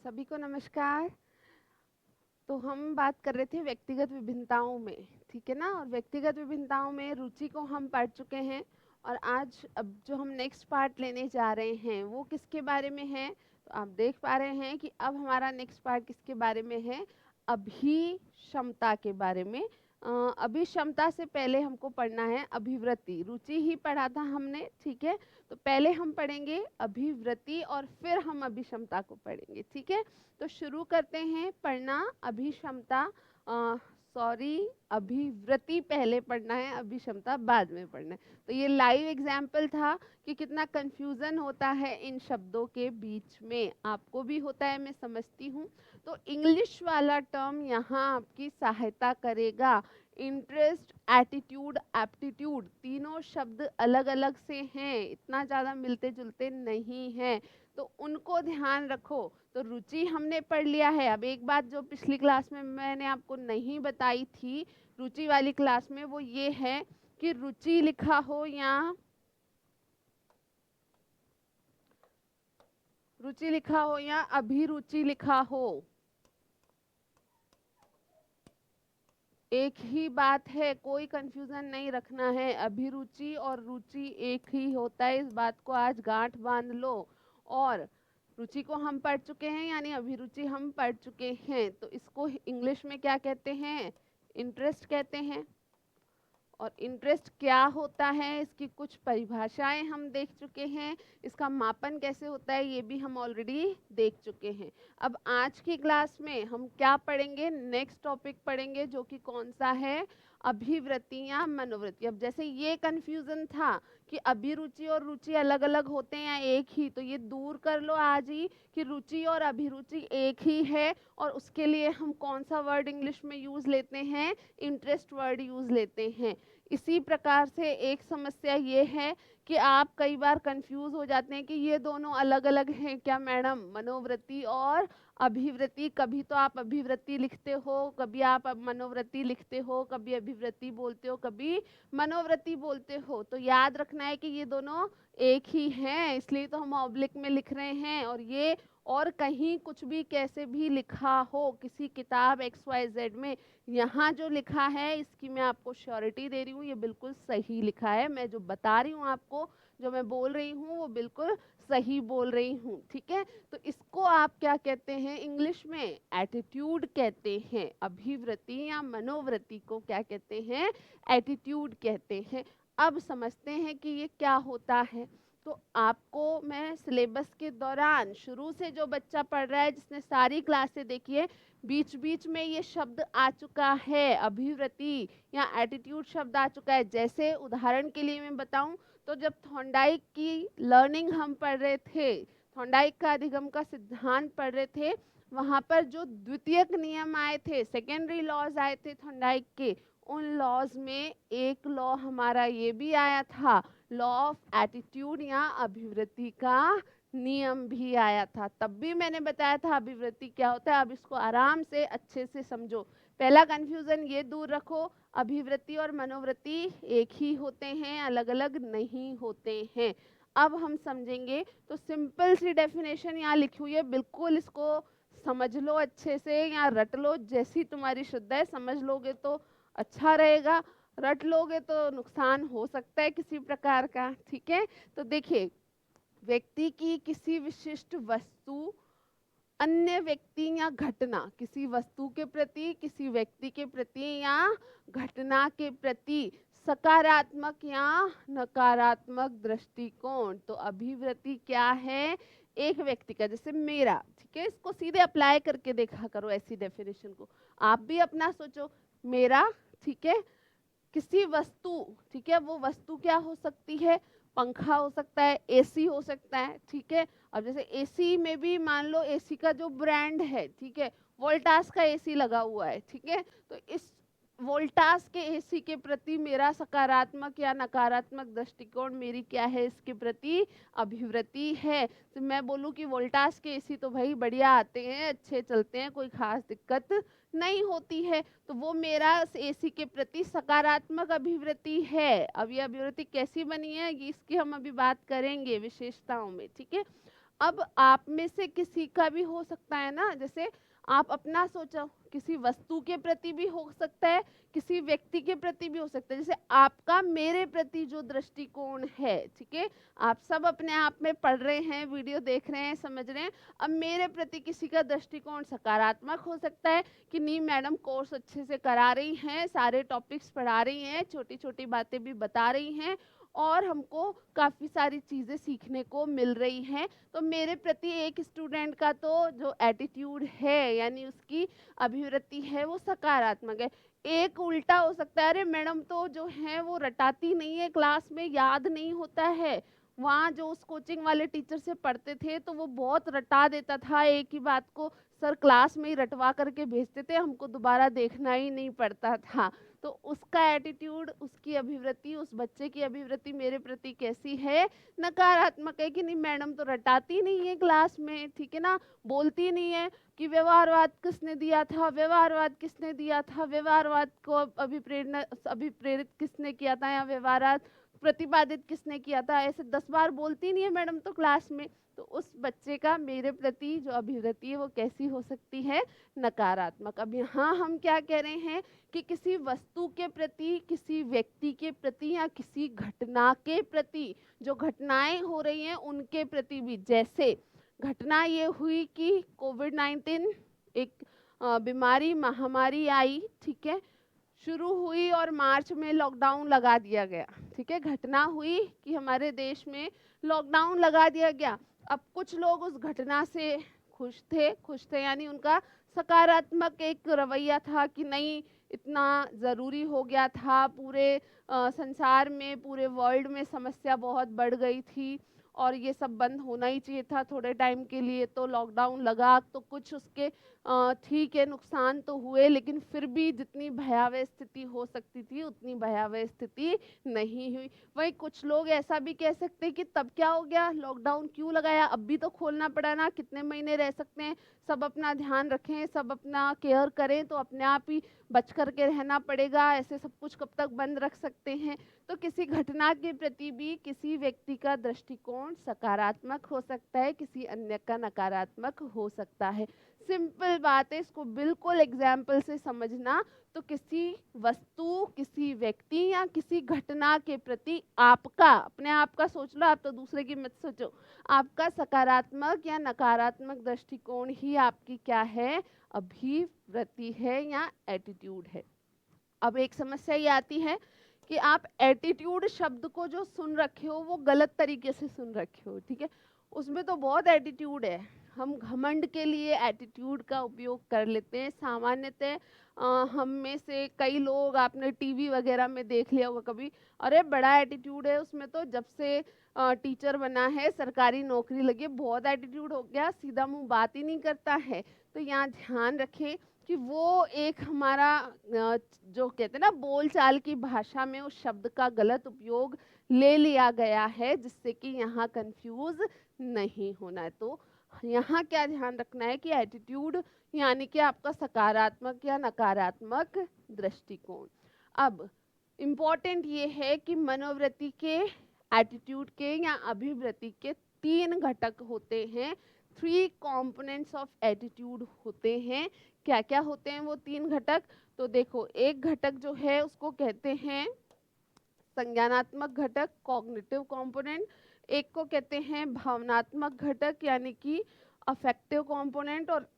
सभी को नमस्कार। तो हम बात कर रहे थे व्यक्तिगत विभिन्नताओं में, ठीक है ना। और व्यक्तिगत विभिन्नताओं में रुचि को हम पढ़ चुके हैं। और आज अब जो हम नेक्स्ट पार्ट लेने जा रहे हैं वो किसके बारे में है, तो आप देख पा रहे हैं कि अब हमारा नेक्स्ट पार्ट किसके बारे में है, अभिक्षमता के बारे में। अभिक्षमता से पहले हमको पढ़ना है अभिवृत्ति। रुचि ही पढ़ा था हमने, ठीक है। तो पहले हम पढ़ेंगे अभिवृत्ति और फिर हम अभिक्षमता को पढ़ेंगे, ठीक है। तो शुरू करते हैं पढ़ना अभिक्षमता। सॉरी, अभिवृत्ति पहले पढ़ना है, अभिक्षमता बाद में पढ़ना है। तो ये लाइव एग्जाम्पल था कि कितना कंफ्यूजन होता है इन शब्दों के बीच में, आपको भी होता है, मैं समझती हूँ। तो इंग्लिश वाला टर्म यहाँ आपकी सहायता करेगा। इंटरेस्ट, एटीट्यूड, एप्टीट्यूड, तीनों शब्द अलग अलग से हैं, इतना ज़्यादा मिलते जुलते नहीं हैं, तो उनको ध्यान रखो। तो रुचि हमने पढ़ लिया है। अब एक बात जो पिछली क्लास में मैंने आपको नहीं बताई थी रुचि वाली क्लास में, वो ये है कि रुचि लिखा हो या रुचि लिखा हो या अभिरुचि लिखा हो, एक ही बात है, कोई कंफ्यूजन नहीं रखना है। अभिरुचि और रुचि एक ही होता है, इस बात को आज गांठ बांध लो। और रुचि को हम पढ़ चुके हैं यानी अभिरुचि हम पढ़ चुके हैं, तो इसको इंग्लिश में क्या कहते हैं, इंटरेस्ट कहते हैं। और इंटरेस्ट क्या होता है, इसकी कुछ परिभाषाएं हम देख चुके हैं, इसका मापन कैसे होता है ये भी हम ऑलरेडी देख चुके हैं। अब आज की क्लास में हम क्या पढ़ेंगे, नेक्स्ट टॉपिक पढ़ेंगे जो कि कौन सा है, अभिवृत्तियां मनोवृत्ति। अब जैसे ये कंफ्यूजन था कि अभिरुचि और रुचि अलग अलग होते हैं या एक ही, तो ये दूर कर लो आज ही कि रुचि और अभिरुचि एक ही है। और उसके लिए हम कौन सा वर्ड इंग्लिश में यूज लेते हैं, इंटरेस्ट वर्ड यूज लेते हैं। इसी प्रकार से एक समस्या ये है कि आप कई बार कंफ्यूज हो जाते हैं कि ये दोनों अलग अलग हैं क्या मैडम, मनोवृत्ति और अभिवृत्ति। कभी तो आप अभिवृत्ति लिखते हो, कभी आप मनोवृत्ति लिखते हो, कभी अभिवृत्ति बोलते हो, कभी मनोवृत्ति बोलते हो। तो याद रखना है कि ये दोनों एक ही हैं, इसलिए तो हम ऑब्लिक में लिख रहे हैं। और ये और कहीं कुछ भी कैसे भी लिखा हो किसी किताब XYZ में, यहाँ जो लिखा है इसकी मैं आपको श्योरिटी दे रही हूँ, ये बिल्कुल सही लिखा है। मैं जो बता रही हूँ आपको, जो मैं बोल रही हूँ वो बिल्कुल सही बोल रही हूँ, ठीक है। तो इसको आप क्या कहते हैं इंग्लिश में, एटीट्यूड कहते हैं। अभिवृत्ति या मनोवृत्ति को क्या कहते हैं, एटीट्यूड कहते हैं। अब समझते हैं कि ये क्या होता है। तो आपको मैं सिलेबस के दौरान शुरू से जो बच्चा पढ़ रहा है, जिसने सारी क्लासें देखी है, बीच बीच में ये शब्द आ चुका है, अभिवृत्ति या एटीट्यूड शब्द आ चुका है। जैसे उदाहरण के लिए मैं बताऊं तो जब थॉर्नडाइक की लर्निंग हम पढ़ रहे थे, थॉर्नडाइक का अधिगम का सिद्धांत पढ़ रहे थे, वहां पर जो द्वितीयक नियम आए थे, सेकेंडरी लॉज आए थे थॉर्नडाइक के, उन लॉज में एक लॉ हमारा ये भी आया था, लॉ ऑफ एटीट्यूड या अभिवृत्ति का नियम भी आया था। तब भी मैंने बताया था अभिवृत्ति क्या होता है। अब इसको आराम से अच्छे से समझो। पहला कंफ्यूजन ये दूर रखो, अभिवृत्ति और मनोवृत्ति एक ही होते हैं, अलग अलग नहीं होते हैं। अब हम समझेंगे। तो सिंपल सी डेफिनेशन यहाँ लिखी हुई है, बिल्कुल इसको समझ लो अच्छे से या रट लो, जैसी तुम्हारी श्रद्धा है। समझ लोगे तो अच्छा रहेगा, रट लोगे तो नुकसान हो सकता है किसी प्रकार का, ठीक है। तो देखिए, व्यक्ति की किसी विशिष्ट वस्तु, अन्य व्यक्ति या घटना, किसी वस्तु के प्रति, किसी व्यक्ति के प्रति या घटना के प्रति सकारात्मक या नकारात्मक दृष्टिकोण। तो अभिवृत्ति क्या है, एक व्यक्ति का, जैसे मेरा, ठीक है, इसको सीधे अप्लाई करके देखा करो ऐसी डेफिनेशन को। आप भी अपना सोचो, मेरा, ठीक है, किसी वस्तु, ठीक है, वो वस्तु क्या हो सकती है, पंखा हो सकता है, एसी हो सकता है, ठीक है। अब जैसे एसी में भी मान लो एसी का जो ब्रांड है, ठीक है, वोल्टास का एसी लगा हुआ है, ठीक है। तो इस वोल्टास के एसी के प्रति मेरा सकारात्मक या नकारात्मक दृष्टिकोण, मेरी क्या है इसके प्रति, अभिवृत्ति है। तो मैं बोलूँ कि वोल्टास के एसी तो भाई बढ़िया आते हैं, अच्छे चलते हैं, कोई खास दिक्कत नहीं होती है, तो वो मेरा एसी के प्रति सकारात्मक अभिवृत्ति है। अब ये अभिवृत्ति कैसी बनी है, इसकी हम अभी बात करेंगे विशेषताओं में, ठीक है। अब आप में से किसी का भी हो सकता है ना, जैसे आप अपना सोचो, किसी वस्तु के प्रति भी हो सकता है, किसी व्यक्ति के प्रति भी हो सकता है। जैसे आपका मेरे प्रति जो दृष्टिकोण है, ठीक है, आप सब अपने आप में पढ़ रहे हैं, वीडियो देख रहे हैं, समझ रहे हैं। अब मेरे प्रति किसी का दृष्टिकोण सकारात्मक हो सकता है कि नहीं मैडम कोर्स अच्छे से करा रही हैं, सारे टॉपिक्स पढ़ा रही हैं, छोटी छोटी बातें भी बता रही हैं और हमको काफ़ी सारी चीज़ें सीखने को मिल रही हैं। तो मेरे प्रति एक स्टूडेंट का तो जो एटीट्यूड है, यानी उसकी अभिवृत्ति है, वो सकारात्मक है। एक उल्टा हो सकता है, अरे मैडम तो जो है वो रटाती नहीं है, क्लास में याद नहीं होता है। वहाँ जो उस कोचिंग वाले टीचर से पढ़ते थे तो वो बहुत रटा देता था, एक ही बात को सर क्लास में ही रटवा करके भेजते थे, हमको दोबारा देखना ही नहीं पड़ता था। तो उसका एटीट्यूड, उसकी अभिवृत्ति, उस बच्चे की अभिवृत्ति मेरे प्रति कैसी है? नकारात्मक है कि नहीं मैडम तो रटाती नहीं है क्लास में, ठीक है ना, बोलती नहीं है कि व्यवहारवाद किसने दिया था, व्यवहारवाद किसने दिया था, व्यवहारवाद को अभिप्रेरित किसने किया था, या व्यवहारवाद प्रतिपादित किसने किया था, ऐसे 10 बार बोलती नहीं है मैडम तो क्लास में। तो उस बच्चे का मेरे प्रति जो अभिवृत्ति है वो कैसी हो सकती है? नकारात्मक। अब यहाँ हम क्या कह रहे हैं कि किसी वस्तु के प्रति, किसी व्यक्ति के प्रति या किसी घटना के प्रति, जो घटनाएं हो रही हैं उनके प्रति भी। जैसे घटना ये हुई कि कोविड-19 एक बीमारी, महामारी आई, ठीक है, शुरू हुई और मार्च में लॉकडाउन लगा दिया गया, ठीक है, घटना हुई कि हमारे देश में लॉकडाउन लगा दिया गया। अब कुछ लोग उस घटना से खुश थे यानी उनका सकारात्मक एक रवैया था कि नहीं इतना ज़रूरी हो गया था, पूरे संसार में, पूरे वर्ल्ड में समस्या बहुत बढ़ गई थी और ये सब बंद होना ही चाहिए था थोड़े टाइम के लिए, तो लॉकडाउन लगा। तो कुछ उसके ठीक है नुकसान तो हुए, लेकिन फिर भी जितनी भयावह स्थिति हो सकती थी उतनी भयावह स्थिति नहीं हुई। वहीं कुछ लोग ऐसा भी कह सकते हैं कि तब क्या हो गया, लॉकडाउन क्यों लगाया, अब भी तो खोलना पड़ा ना, कितने महीने रह सकते हैं, सब अपना ध्यान रखें, सब अपना केयर करें, तो अपने आप ही बच कर के रहना पड़ेगा, ऐसे सब कुछ कब तक बंद रख सकते हैं। तो किसी घटना के प्रति भी किसी व्यक्ति का दृष्टिकोण सकारात्मक हो सकता है, किसी अन्य का नकारात्मक हो सकता है। सिंपल बात है, इसको बिल्कुल एग्जाम्पल से समझना। तो किसी वस्तु, किसी व्यक्ति या किसी घटना के प्रति आपका, अपने आप का सोच लो, आप तो दूसरे की मत सोचो, आपका सकारात्मक या नकारात्मक दृष्टिकोण ही आपकी क्या है? अभिवृत्ति है या एटीट्यूड है। अब एक समस्या ये आती है कि आप एटीट्यूड शब्द को जो सुन रखे हो वो गलत तरीके से सुन रखे हो, ठीक है, उसमें तो बहुत एटीट्यूड है, हम घमंड के लिए एटीट्यूड का उपयोग कर लेते हैं। सामान्यतः हम में से कई लोग, आपने टीवी वगैरह में देख लिया होगा कभी, अरे बड़ा एटीट्यूड है उसमें तो, जब से टीचर बना है, सरकारी नौकरी लगी, बहुत एटीट्यूड हो गया, सीधा मुंह बात ही नहीं करता है। तो यहाँ ध्यान रखें कि वो एक हमारा जो कहते हैं ना बोलचाल की भाषा में उस शब्द का गलत उपयोग ले लिया गया है, जिससे कि यहाँ कंफ्यूज नहीं होना है। तो यहाँ क्या ध्यान रखना है कि एटीट्यूड यानी कि आपका सकारात्मक या नकारात्मक दृष्टिकोण। अब इम्पोर्टेंट ये है कि मनोवृत्ति के, एटीट्यूड के या अभिवृत्ति के 3 घटक होते हैं, 3 कंपोनेंट्स ऑफ एटीट्यूड होते हैं। क्या क्या होते हैं वो 3 घटक? तो देखो, एक घटक जो है उसको कहते हैं संज्ञानात्मक घटक, कॉग्निटिव कंपोनेंट, एक को कहते हैं भावनात्मक घटक यानी कि अफेक्टिव कंपोनेंट, और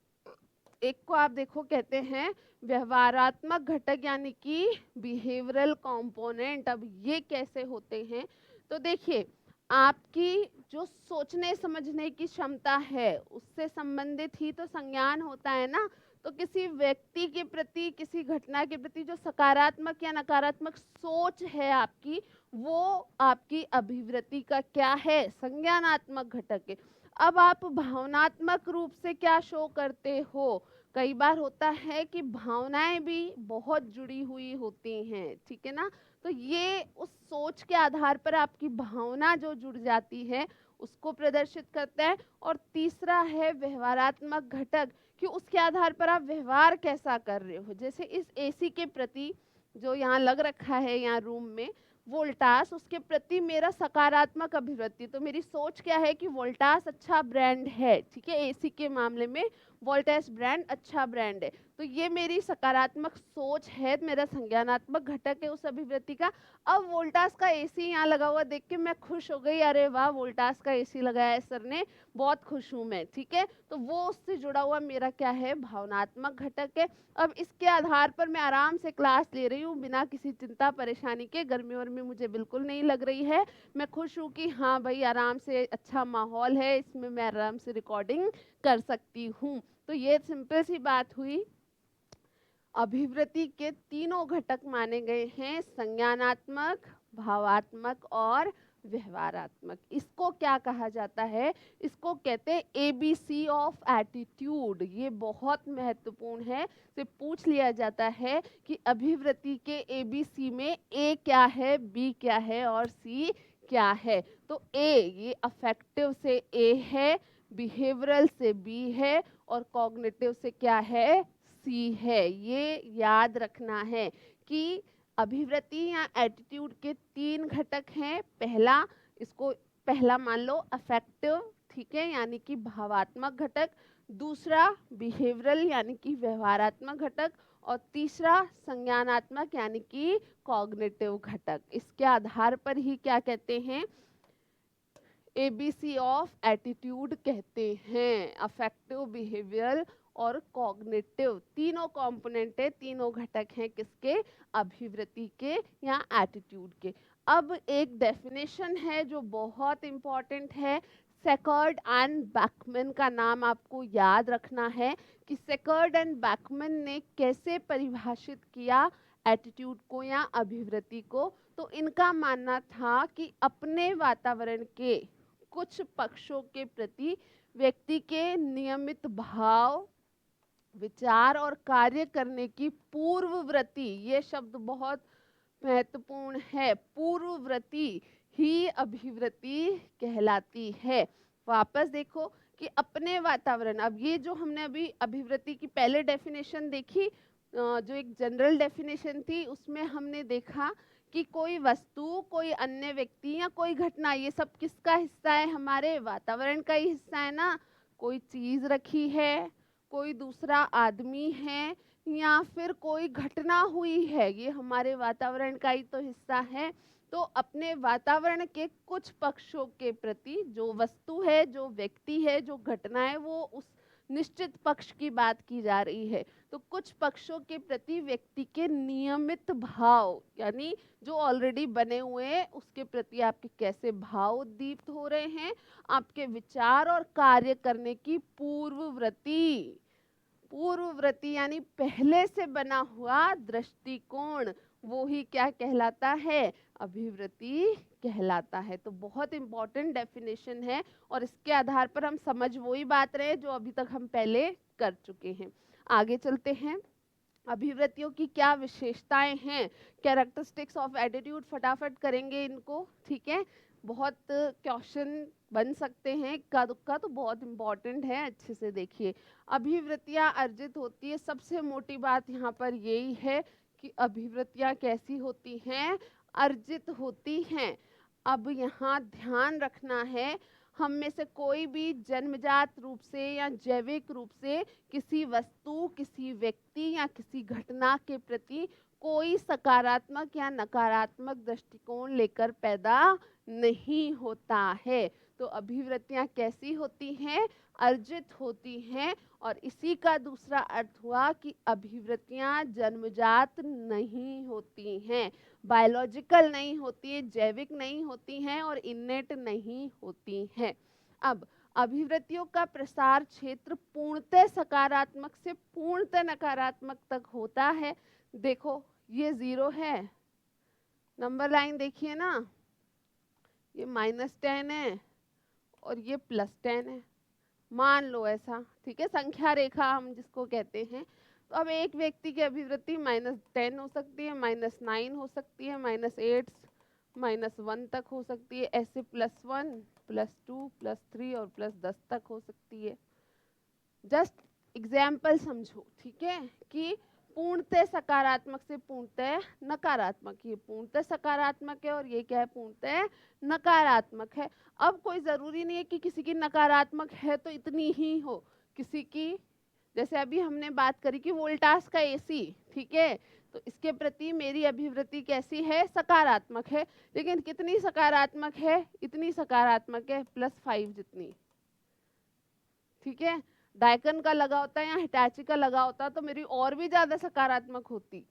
एक को आप देखो कहते हैं व्यवहारात्मक घटक यानी कि बिहेवियरल कंपोनेंट। अब ये कैसे होते हैं? तो देखिए, आपकी जो सोचने समझने की क्षमता है उससे संबंधित ही तो संज्ञान होता है ना। तो किसी व्यक्ति के प्रति, किसी घटना के प्रति जो सकारात्मक या नकारात्मक सोच है आपकी, वो आपकी अभिवृत्ति का क्या है? संज्ञानात्मक घटक है। अब आप भावनात्मक रूप से क्या शो करते हो? कई बार होता है कि भावनाएं भी बहुत जुड़ी हुई होती हैं, ठीक है ना, तो ये उस सोच के आधार पर आपकी भावना जो जुड़ जाती है उसको प्रदर्शित करता है। और तीसरा है व्यवहारात्मक घटक, कि उसके आधार पर आप व्यवहार कैसा कर रहे हो। जैसे इस एसी के प्रति जो यहाँ लग रखा है यहाँ रूम में, वोल्टास, उसके प्रति मेरा सकारात्मक अभिवृत्ति, तो मेरी सोच क्या है कि वोल्टास अच्छा ब्रांड है, ठीक है, एसी के मामले में वोल्टास ब्रांड अच्छा ब्रांड है, तो ये मेरी सकारात्मक सोच है, मेरा संज्ञानात्मक घटक है उस अभिवृत्ति का। अब वोल्टास का एसी यहाँ लगा हुआ देख के मैं खुश हो गई, अरे वाह वोल्टास का एसी लगाया है सर ने, बहुत खुश हूँ मैं, ठीक है, तो वो उससे जुड़ा हुआ मेरा क्या है, भावनात्मक घटक है। अब इसके आधार पर मैं आराम से क्लास ले रही हूँ बिना किसी चिंता परेशानी के, गर्मी वर्मी मुझे बिल्कुल नहीं लग रही है, मैं खुश हूँ कि हाँ भाई आराम से अच्छा माहौल है, इसमें मैं आराम से रिकॉर्डिंग कर सकती हूँ। तो ये सिंपल सी बात हुई। अभिवृत्ति के तीनों घटक माने गए हैं, संज्ञानात्मक, भावात्मक और व्यवहारात्मक। इसको क्या कहा जाता है, इसको कहते हैं एबीसी ऑफ एटीट्यूड। ये बहुत महत्वपूर्ण है, से पूछ लिया जाता है कि अभिवृत्ति के एबीसी में ए क्या है, बी क्या है और सी क्या है। तो ए ये अफेक्टिव से ए है, बिहेवियरल से बी है और कॉग्निटिव से क्या है, सी है। ये याद रखना है कि अभिवृत्ति या एटीट्यूड के तीन घटक हैं। पहला, इसको पहला मान लो अफेक्टिव, ठीक है, यानी कि भावात्मक घटक, दूसरा बिहेवियरल यानी कि व्यवहारात्मक घटक और तीसरा संज्ञानात्मक यानी कि कॉग्निटिव घटक। इसके आधार पर ही क्या कहते हैं, एबीसी ऑफ एटीट्यूड कहते हैं। अफेक्टिव, बिहेवियर और कॉग्निटिव तीनों कंपोनेंट है, तीनों घटक हैं किसके, अभिवृत्ति के या एटीट्यूड के। अब एक डेफिनेशन है जो बहुत इंपॉर्टेंट है, सेकर्ड एंड बैकमैन का नाम आपको याद रखना है कि सेकर्ड एंड बैकमैन ने कैसे परिभाषित किया एटीट्यूड को या अभिवृत्ति को। तो इनका मानना था कि अपने वातावरण के कुछ पक्षों के प्रति व्यक्ति के नियमित भाव, विचार और कार्य करने की पूर्ववृत्ति, ये शब्द बहुत महत्वपूर्ण है, पूर्ववृत्ति ही अभिवृत्ति कहलाती है। वापस देखो कि अपने वातावरण, अब ये जो हमने अभी अभिवृत्ति की पहले डेफिनेशन देखी, जो एक जनरल डेफिनेशन थी, उसमें हमने देखा कि कोई वस्तु, कोई अन्य व्यक्ति या कोई घटना, ये सब किसका हिस्सा है, हमारे वातावरण का ही हिस्सा है ना। कोई चीज रखी है, कोई दूसरा आदमी है या फिर कोई घटना हुई है, ये हमारे वातावरण का ही तो हिस्सा है। तो अपने वातावरण के कुछ पक्षों के प्रति, जो वस्तु है, जो व्यक्ति है, जो घटना है, वो उस निश्चित पक्ष की बात की जा रही है। तो कुछ पक्षों के प्रति व्यक्ति के नियमित भाव, यानी जो ऑलरेडी बने हुए हैं उसके प्रति आपके कैसे भाव उद्दीप्त हो रहे हैं, आपके विचार और कार्य करने की पूर्ववृत्ति, पूर्ववृत्ति यानी पहले से बना हुआ दृष्टिकोण, वो ही क्या कहलाता है, अभिवृत्ति कहलाता है। तो बहुत इंपॉर्टेंट डेफिनेशन है और इसके आधार पर हम समझ वही बात रहे जो अभी तक हम पहले कर चुके हैं। आगे चलते हैं, अभिवृत्तियों की क्या विशेषताएं हैं, कैरेक्टरिस्टिक्स ऑफ एटीट्यूड, फटाफट करेंगे इनको, ठीक है, बहुत क्वेश्चन बन सकते हैं, इक्का दुक्का, तो बहुत इंपॉर्टेंट है, अच्छे से देखिए। अभिवृत्तियां अर्जित होती है, सबसे मोटी बात यहाँ पर यही है कि अभिवृत्तियां कैसी होती हैं, अर्जित होती हैं। अब यहाँ ध्यान रखना है, हम में से कोई भी जन्मजात रूप से या जैविक रूप से किसी वस्तु, किसी व्यक्ति या किसी घटना के प्रति कोई सकारात्मक या नकारात्मक दृष्टिकोण लेकर पैदा नहीं होता है। तो अभिवृत्तियां कैसी होती हैं, अर्जित होती हैं। और इसी का दूसरा अर्थ हुआ कि अभिवृत्तियां जन्मजात नहीं होती हैं, बायोलॉजिकल नहीं होती है, जैविक नहीं होती हैं और इनेट नहीं होती हैं। अब अभिवृत्तियों का प्रसार क्षेत्र पूर्णतः सकारात्मक से पूर्णतः नकारात्मक तक होता है। देखो ये 0 है, नंबर लाइन देखिए ना, ये -10 है और ये +10 है, मान लो ऐसा, ठीक है, संख्या रेखा हम जिसको कहते हैं। तो अब एक व्यक्ति की अभिवृत्ति -10 हो सकती है, -9 हो सकती है, -8, -1 तक हो सकती है, ऐसे +1, +2, +3 और +10 तक हो सकती है। जस्ट एग्जाम्पल समझो, ठीक है, कि पूर्णतः सकारात्मक से पूर्णतः नकारात्मक। ये पूर्णतः सकारात्मक है और ये क्या है, पूर्णतः नकारात्मक है। अब कोई जरूरी नहीं है कि किसी की नकारात्मक है तो इतनी ही हो, किसी की, जैसे अभी हमने बात करी कि वोल्टास का एसी, ठीक है, तो इसके प्रति मेरी अभिवृत्ति कैसी है, सकारात्मक है। लेकिन कितनी सकारात्मक है, इतनी सकारात्मक है +5 जितनी, ठीक है। डाइकन का लगा होता है या हिटाची का लगा होता तो मेरी और भी ज्यादा सकारात्मक होती,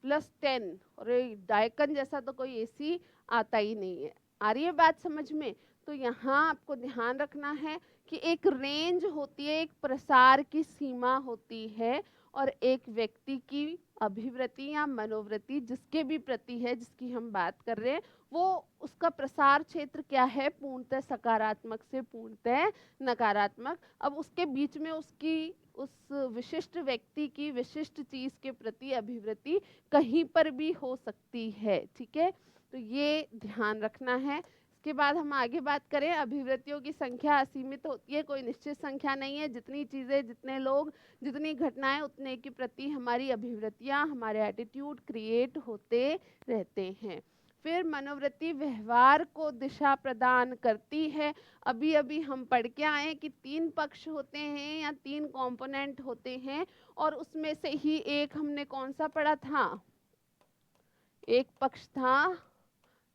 +10। और डाइकन जैसा तो कोई एसी आता ही नहीं है। आ रही है बात समझ में? तो यहाँ आपको ध्यान रखना है कि एक रेंज होती है, एक प्रसार की सीमा होती है, और एक व्यक्ति की अभिवृत्ति या मनोवृत्ति जिसके भी प्रति है, जिसकी हम बात कर रहे हैं, वो उसका प्रसार क्षेत्र क्या है, पूर्णतः सकारात्मक से पूर्णतः नकारात्मक। अब उसके बीच में उसकी, उस विशिष्ट व्यक्ति की विशिष्ट चीज के प्रति अभिवृत्ति कहीं पर भी हो सकती है, ठीक है। तो ये ध्यान रखना है। इसके बाद हम आगे बात करें, अभिवृत्तियों की संख्या असीमित होती है, कोई निश्चित संख्या नहीं है। जितनी चीजें, जितने लोग, जितनी घटनाएं, उतने के प्रति हमारी अभिवृत्तियां, हमारे एटीट्यूड क्रिएट होते रहते हैं। फिर मनोवृत्ति व्यवहार को दिशा प्रदान करती है। अभी अभी हम पढ़ के आए कि 3 पक्ष होते हैं या 3 कंपोनेंट होते हैं, और उसमें से ही एक हमने कौन सा पढ़ा था, एक पक्ष था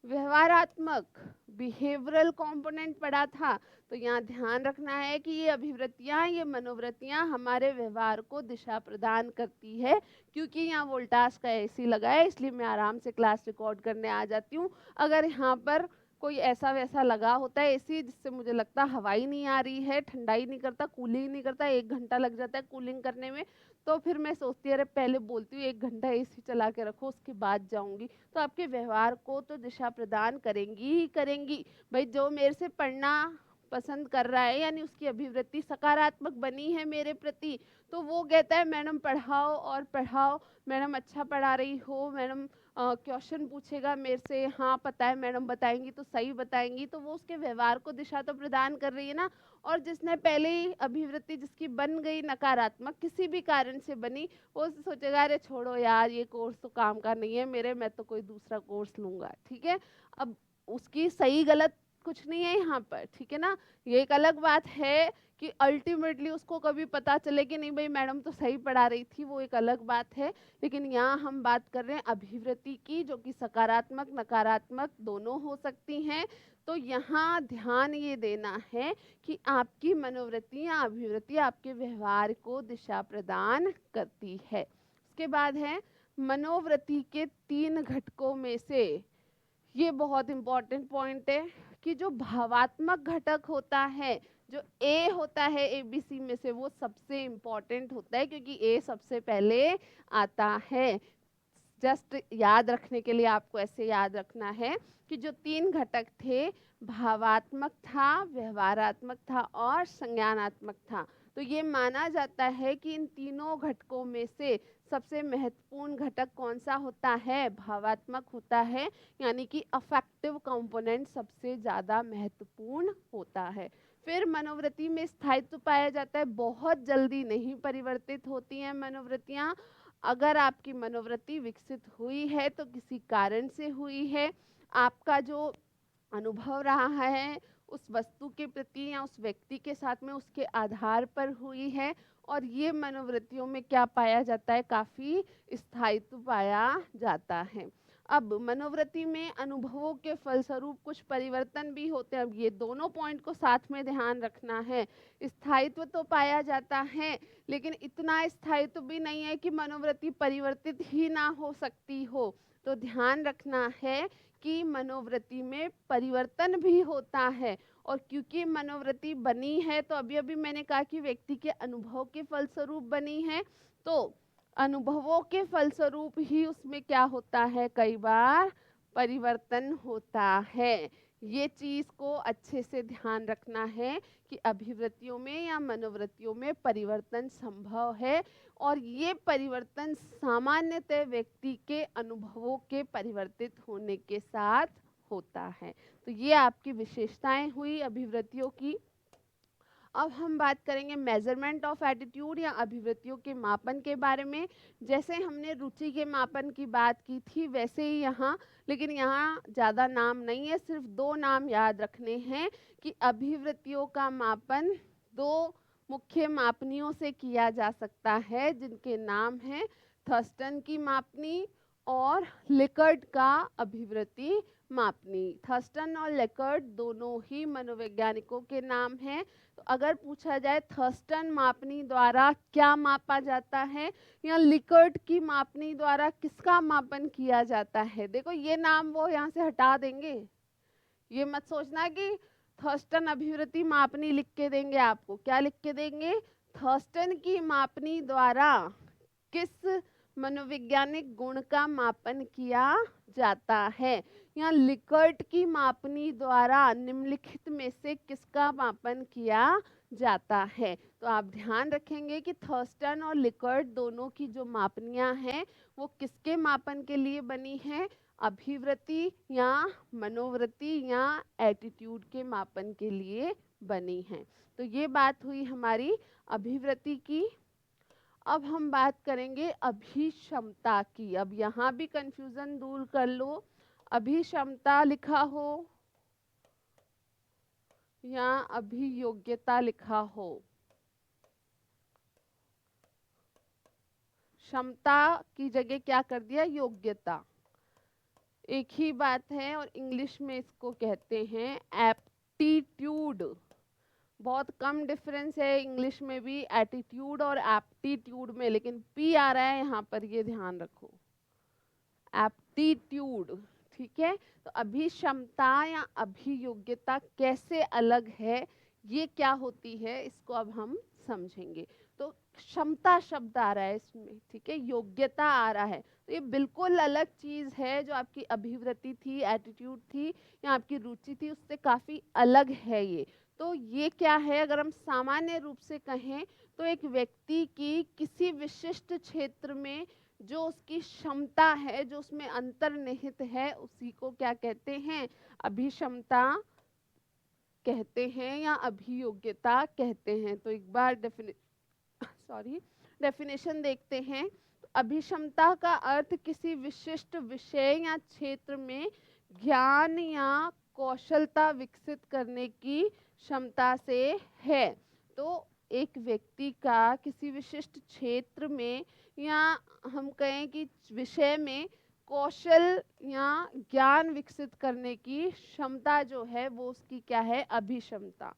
व्यवहारात्मक, बिहेवियरल कंपोनेंट पढ़ा था। तो यहाँ ध्यान रखना है कि ये अभिवृत्तियां, ये मनोवृत्तियां हमारे व्यवहार को दिशा प्रदान करती है। क्योंकि यहाँ वोल्टास का एसी लगा है, इसलिए मैं आराम से क्लास रिकॉर्ड करने आ जाती हूँ। अगर यहाँ पर कोई ऐसा वैसा लगा होता है एसी जिससे मुझे लगता हवा ही नहीं आ रही है, ठंडा ही नहीं करता, कूलिंग नहीं करता, 1 घंटा लग जाता है कूलिंग करने में, तो फिर मैं सोचती अरे पहले बोलती हूँ 1 घंटा एसी चला के रखो, उसके बाद जाऊंगी। तो आपके व्यवहार को तो दिशा प्रदान करेंगी ही करेंगी। भाई जो मेरे से पढ़ना पसंद कर रहा है, यानी उसकी अभिवृत्ति सकारात्मक बनी है मेरे प्रति, तो वो कहता है मैडम पढ़ाओ और पढ़ाओ, मैडम अच्छा पढ़ा रही हो, मैडम क्वेश्चन पूछेगा मेरे से, हाँ पता है मैडम, बताएंगी तो सही बताएंगी, तो वो उसके व्यवहार को दिशा तो प्रदान कर रही है ना। और जिसने पहले ही अभिवृत्ति जिसकी बन गई नकारात्मक, किसी भी कारण से बनी, वो सोचेगा अरे छोड़ो यार, ये कोर्स तो काम का नहीं है मेरे, मैं तो कोई दूसरा कोर्स लूंगा, ठीक है। अब उसकी सही गलत कुछ नहीं है यहाँ पर, ठीक है ना। ये एक अलग बात है कि अल्टीमेटली उसको कभी पता चले कि नहीं भाई मैडम तो सही पढ़ा रही थी, वो एक अलग बात है। लेकिन यहाँ हम बात कर रहे हैं अभिवृत्ति की, जो कि सकारात्मक नकारात्मक दोनों हो सकती हैं। तो यहाँ ध्यान ये देना है कि आपकी मनोवृत्ति या अभिवृत्ति आपके व्यवहार को दिशा प्रदान करती है। उसके बाद है मनोवृत्ति के 3 घटकों में से, ये बहुत इंपॉर्टेंट पॉइंट है, कि जो भावात्मक घटक होता है, जो ए होता है एबीसी में से, वो सबसे इंपॉर्टेंट होता है, क्योंकि ए सबसे पहले आता है। जस्ट याद रखने के लिए आपको ऐसे याद रखना है कि जो 3 घटक थे, भावात्मक था, व्यवहारात्मक था और संज्ञानात्मक था। तो ये माना जाता है कि इन तीनों घटकों में से सबसे महत्वपूर्ण घटक कौन सा होता है, भावात्मक होता है, यानी कि अफेक्टिव कंपोनेंट सबसे ज़्यादा महत्वपूर्ण होता है। फिर मनोवृत्ति में स्थायित्व पाया जाता है, बहुत जल्दी नहीं परिवर्तित होती हैं मनोवृत्तियाँ। अगर आपकी मनोवृत्ति विकसित हुई है तो किसी कारण से हुई है, आपका जो अनुभव रहा है उस वस्तु के प्रति या उस व्यक्ति के साथ में, उसके आधार पर हुई है। और ये मनोवृत्तियों में क्या पाया जाता है, काफी स्थायित्व पाया जाता है। अब मनोवृत्ति में अनुभवों के फलस्वरूप कुछ परिवर्तन भी होते हैं। अब ये दोनों पॉइंट को साथ में ध्यान रखना है। स्थायित्व तो पाया जाता है, लेकिन इतना स्थायित्व भी नहीं है कि मनोवृत्ति परिवर्तित ही ना हो सकती हो। तो ध्यान रखना है कि मनोवृत्ति में परिवर्तन भी होता है। और क्योंकि मनोवृत्ति बनी है, तो अभी अभी मैंने कहा कि व्यक्ति के अनुभव के फलस्वरूप बनी है, तो अनुभवों के फलस्वरूप ही उसमें क्या होता है, कई बार परिवर्तन होता है। ये चीज को अच्छे से ध्यान रखना है कि अभिवृत्तियों में या मनोवृत्तियों में परिवर्तन संभव है, और ये परिवर्तन सामान्यतः व्यक्ति के अनुभवों के परिवर्तित होने के साथ होता है। तो ये आपकी विशेषताएं हुई अभिवृत्तियों की। अब हम बात करेंगे मेजरमेंट ऑफ एटीट्यूड या अभिवृत्तियों के मापन के बारे में। जैसे हमने रुचि के मापन की बात की थी वैसे ही यहाँ, लेकिन यहाँ ज़्यादा नाम नहीं है, सिर्फ 2 नाम याद रखने हैं कि अभिवृत्तियों का मापन 2 मुख्य मापनियों से किया जा सकता है, जिनके नाम हैं थर्स्टन की मापनी और लिकर्ट का अभिवृत्ति मापनी। थर्स्टन और लिकर्ट दोनों ही मनोवैज्ञानिकों के नाम हैं। तो अगर पूछा जाए थर्स्टन मापनी द्वारा क्या मापा जाता है या लिकर्ट की मापनी द्वारा किसका मापन किया जाता है, देखो ये नाम वो यहाँ से हटा देंगे। ये मत सोचना कि थर्स्टन अभिवृत्ति मापनी लिख के देंगे आपको। क्या लिख के देंगे? थर्स्टन की मापनी द्वारा किस मनोवैज्ञानिक गुण का मापन किया जाता है, या लिकर्ट की मापनी द्वारा निम्नलिखित में से किसका मापन किया जाता है। तो आप ध्यान रखेंगे कि थर्स्टन और लिकर्ट दोनों की जो मापनियां हैं वो किसके मापन के लिए बनी है? अभिवृत्ति या मनोवृत्ति या एटीट्यूड के मापन के लिए बनी है। तो ये बात हुई हमारी अभिवृत्ति की। अब हम बात करेंगे अभिक्षमता की। अब यहाँ भी कंफ्यूजन दूर कर लो, अभिक्षमता लिखा हो या अभियोग्यता लिखा हो। क्षमता की जगह क्या कर दिया? योग्यता। एक ही बात है और इंग्लिश में इसको कहते हैं एप्टीट्यूड। बहुत कम डिफरेंस है इंग्लिश में भी एटीट्यूड और एप्टीट्यूड में, लेकिन पी आ रहा है यहाँ पर, ये ध्यान रखो, एप्टीट्यूड। ठीक है, तो अभिक्षमता या अभियोग्यता कैसे अलग है, ये क्या होती है, इसको अब हम समझेंगे। तो क्षमता शब्द आ रहा है इसमें, ठीक है, योग्यता आ रहा है, तो ये बिल्कुल अलग चीज है। जो आपकी अभिवृत्ति थी, एटीट्यूड थी या आपकी रुचि थी, उससे काफी अलग है ये। तो ये क्या है, अगर हम सामान्य रूप से कहें तो एक व्यक्ति की किसी विशिष्ट क्षेत्र में जो उसकी क्षमता है, जो उसमें अंतर्निहित है, उसी को क्या कहते हैं? अभिक्षमता कहते हैं या अभियोग्यता कहते हैं। तो एक बार डेफिनेशन देखते हैं। तो अभिक्षमता का अर्थ किसी विशिष्ट विषय या क्षेत्र में ज्ञान या कौशलता विकसित करने की क्षमता से है। तो एक व्यक्ति का किसी विशिष्ट क्षेत्र में या हम कहें कि विषय में कौशल या ज्ञान विकसित करने की क्षमता जो है वो उसकी क्या है? अभिक्षमता।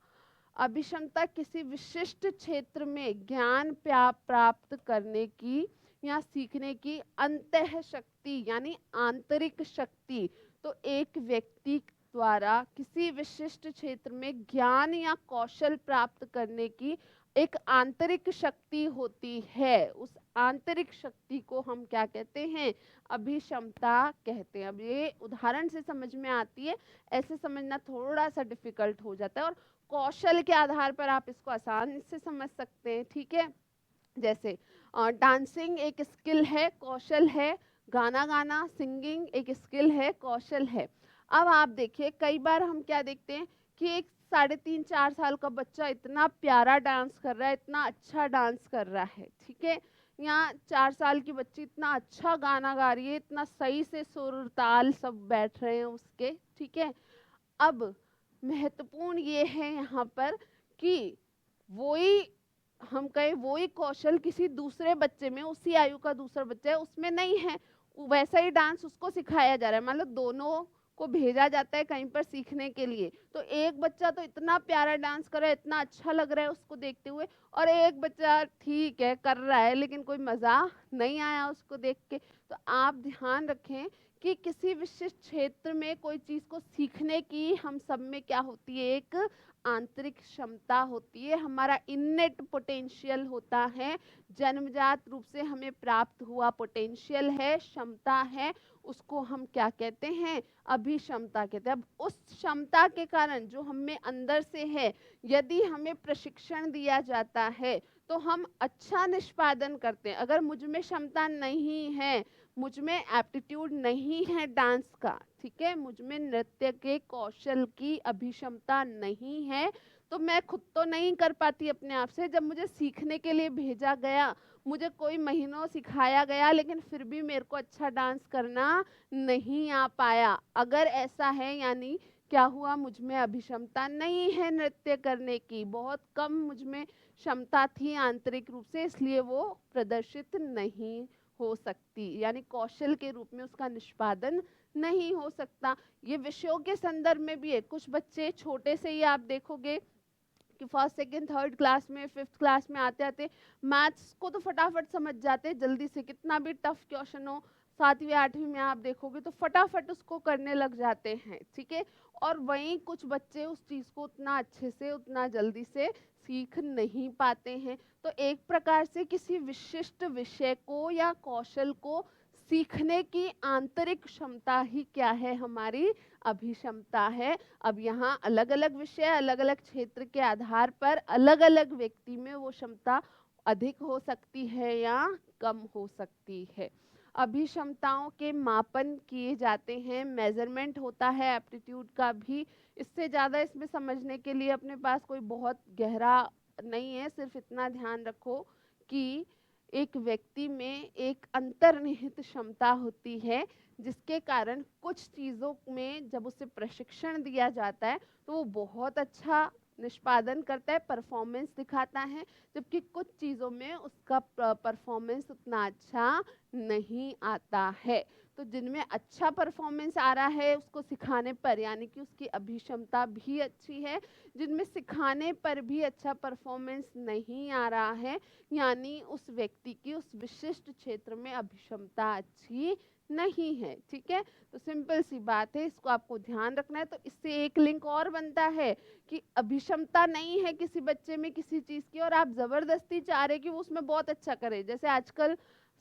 अभिक्षमता किसी विशिष्ट क्षेत्र में ज्ञान प्राप्त करने की या सीखने की अंतः शक्ति यानी आंतरिक शक्ति। तो एक व्यक्ति द्वारा किसी विशिष्ट क्षेत्र में ज्ञान या कौशल प्राप्त करने की एक आंतरिक शक्ति होती है, उस आंतरिक शक्ति को हम क्या कहते हैं? अभिक्षमता कहते हैं। अब ये उदाहरण से समझ में आती है, ऐसे समझना थोड़ा सा डिफिकल्ट हो जाता है, और कौशल के आधार पर आप इसको आसानी से समझ सकते हैं। ठीक है, जैसे डांसिंग एक स्किल है, कौशल है, गाना गाना सिंगिंग एक स्किल है, कौशल है। अब आप देखिए कई बार हम क्या देखते हैं कि एक 3.5-4 साल का बच्चा इतना प्यारा डांस कर रहा है, इतना अच्छा डांस कर रहा है, ठीक है, या 4 साल की बच्ची इतना अच्छा गाना गा रही है, इतना सही से सुर ताल सब बैठ रहे हैं उसके, ठीक है। अब महत्वपूर्ण ये है यहाँ पर कि वही हम कहें वही कौशल किसी दूसरे बच्चे में, उसी आयु का दूसरा बच्चा है उसमें नहीं है, वैसा ही डांस उसको सिखाया जा रहा है, मान लो दोनों को भेजा जाता है कहीं पर सीखने के लिए। तो एक बच्चा तो इतना प्यारा डांस कर रहा है, इतना अच्छा लग रहा है उसको देखते हुए, और एक बच्चा ठीक है कर रहा है लेकिन कोई मजा नहीं आया उसको देख के। तो आप ध्यान रखें कि किसी विशिष्ट क्षेत्र में कोई चीज को सीखने की हम सब में क्या होती है? एक आंतरिक क्षमता होती है, हमारा इनेट पोटेंशियल होता है, जन्मजात रूप से हमें प्राप्त हुआ पोटेंशियल है, क्षमता है, उसको हम क्या कहते हैं? अभिक्षमता कहते हैं। अब उस क्षमता के कारण जो हमें अंदर से है, यदि हमें प्रशिक्षण दिया जाता है तो हम अच्छा निष्पादन करते हैं। अगर मुझ में क्षमता नहीं है, मुझ में एप्टीट्यूड नहीं है डांस का, ठीक है, मुझ में नृत्य के कौशल की अभिक्षमता नहीं है, तो मैं खुद तो नहीं कर पाती अपने आप से, जब मुझे सीखने के लिए भेजा गया, मुझे कोई महीनों सिखाया गया, लेकिन फिर भी मेरे को अच्छा डांस करना नहीं आ पाया। अगर ऐसा है यानी क्या हुआ, मुझ में अभिक्षमता नहीं है नृत्य करने की, बहुत कम मुझ में क्षमता थी आंतरिक रूप से, इसलिए वो प्रदर्शित नहीं हो सकती, यानी कौशल के रूप में उसका निष्पादन नहीं हो सकता। ये विषयों के संदर्भ में भी है। कुछ बच्चे छोटे से ही आप देखोगे कि फर्स्ट सेकंड थर्ड क्लास में फिफ्थ क्लास में आते आते मैथ्स को तो फटाफट समझ जाते हैं जल्दी से, कितना भी टफ क्वेश्चन हो, सातवीं आठवीं में आप देखोगे तो फटाफट उसको करने लग जाते हैं, ठीक है। और वहीं कुछ बच्चे उस चीज़ को उतना अच्छे से उतना जल्दी से सीख नहीं पाते हैं। तो एक प्रकार से किसी विशिष्ट विषय को या कौशल को सीखने की आंतरिक क्षमता ही क्या है, हमारी अभिक्षमता है। अब यहाँ अलग अलग विषय अलग अलग क्षेत्र के आधार पर अलग अलग व्यक्ति में वो क्षमता अधिक हो सकती है या कम हो सकती है। अभिक्षमताओं के मापन किए जाते हैं, मेजरमेंट होता है एप्टीट्यूड का भी। इससे ज़्यादा इसमें समझने के लिए अपने पास कोई बहुत गहरा नहीं है, सिर्फ इतना ध्यान रखो कि एक व्यक्ति में एक अंतर्निहित क्षमता होती है, जिसके कारण कुछ चीज़ों में जब उसे प्रशिक्षण दिया जाता है तो वो बहुत अच्छा निष्पादन करता है, परफॉर्मेंस दिखाता है, जबकि कुछ चीज़ों में उसका परफॉर्मेंस उतना अच्छा नहीं आता है। तो जिनमें अच्छा परफॉर्मेंस आ रहा है उसको सिखाने पर, यानी कि उसकी अभिक्षमता भी अच्छी है। जिनमें सिखाने पर भी अच्छा परफॉर्मेंस नहीं आ रहा है, यानी उस व्यक्ति की उस विशिष्ट क्षेत्र में अभिक्षमता अच्छी नहीं है, ठीक है। तो सिंपल सी बात है, इसको आपको ध्यान रखना है। तो इससे एक लिंक और बनता है कि अभिक्षमता नहीं है किसी बच्चे में किसी चीज़ की, और आप जबरदस्ती चाह रहे कि वो उसमें बहुत अच्छा करे। जैसे आजकल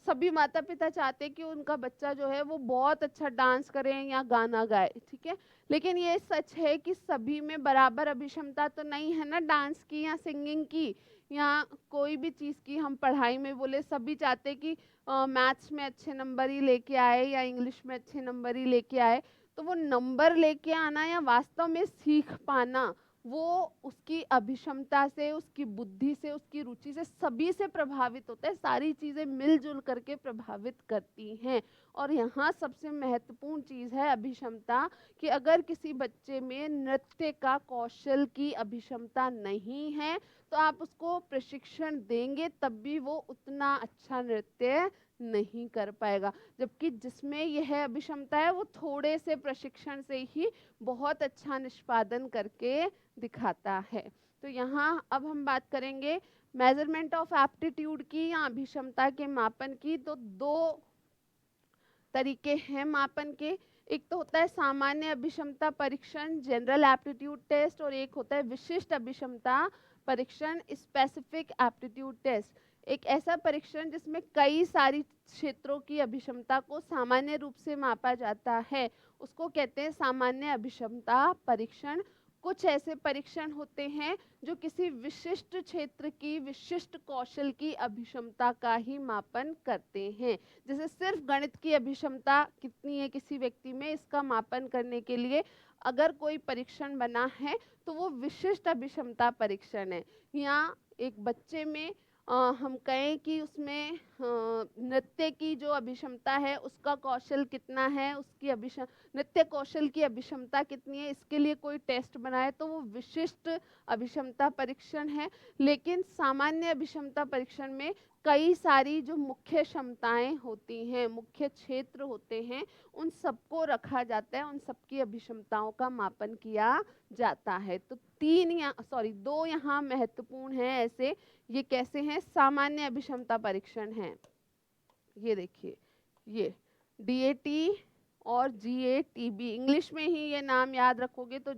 सभी माता पिता चाहते हैं कि उनका बच्चा जो है वो बहुत अच्छा डांस करे या गाना गाए, ठीक है। लेकिन ये सच है कि सभी में बराबर अभिक्षमता तो नहीं है ना, डांस की या सिंगिंग की या कोई भी चीज़ की। हम पढ़ाई में बोले, सभी चाहते हैं कि मैथ्स में अच्छे नंबर ही लेके आए या इंग्लिश में अच्छे नंबर ही लेके आए। तो वो नंबर लेके आना या वास्तव में सीख पाना, वो उसकी अभिक्षमता से, उसकी बुद्धि से, उसकी रुचि से, सभी से प्रभावित होता है। सारी चीज़ें मिलजुल करके प्रभावित करती हैं। और यहाँ सबसे महत्वपूर्ण चीज़ है अभिक्षमता, कि अगर किसी बच्चे में नृत्य का कौशल की अभिक्षमता नहीं है तो आप उसको प्रशिक्षण देंगे तब भी वो उतना अच्छा नृत्य नहीं कर पाएगा। जबकि जिसमें यह अभिक्षमता है वो थोड़े से प्रशिक्षण से ही बहुत अच्छा निष्पादन करके दिखाता है। तो यहाँ अब हम बात करेंगे मेजरमेंट ऑफ एप्टीट्यूड की या अभिक्षमता के मापन की। तो दो तरीके हैं मापन के। एक तो होता है सामान्य अभिक्षमता परीक्षण, जनरल एप्टीट्यूड टेस्ट, और एक होता है विशिष्ट अभिक्षमता परीक्षण, स्पेसिफिक एप्टीट्यूड टेस्ट। एक ऐसा परीक्षण जिसमें कई सारी क्षेत्रों की अभिक्षमता को सामान्य रूप से मापा जाता है, उसको कहते हैं सामान्य अभिक्षमता परीक्षण। कुछ ऐसे परीक्षण होते हैं जो किसी विशिष्ट क्षेत्र की विशिष्ट कौशल की अभिक्षमता का ही मापन करते हैं। जैसे सिर्फ गणित की अभिक्षमता कितनी है किसी व्यक्ति में, इसका मापन करने के लिए अगर कोई परीक्षण बना है तो वो विशिष्ट अभिक्षमता परीक्षण है। या एक बच्चे में हम कहें कि उसमें नृत्य की जो अभिक्षमता है उसका कौशल कितना है, उसकी नृत्य कौशल की अभिक्षमता कितनी है, इसके लिए कोई टेस्ट बनाए तो वो विशिष्ट अभिक्षमता परीक्षण है। लेकिन सामान्य अभिक्षमता परीक्षण में कई सारी जो मुख्य क्षमताएं होती हैं, मुख्य क्षेत्र होते हैं, उन सबको रखा जाता है, उन सबकी अभिक्षमताओं का मापन किया जाता है। तो दो यहाँ महत्वपूर्ण हैं ऐसे। ये कैसे हैं? सामान्य अभिक्षमता परीक्षण हैं, ये देखिए, ये डीएटी और जीएटीबी, इंग्लिश में ही ये नाम याद रखोगे तो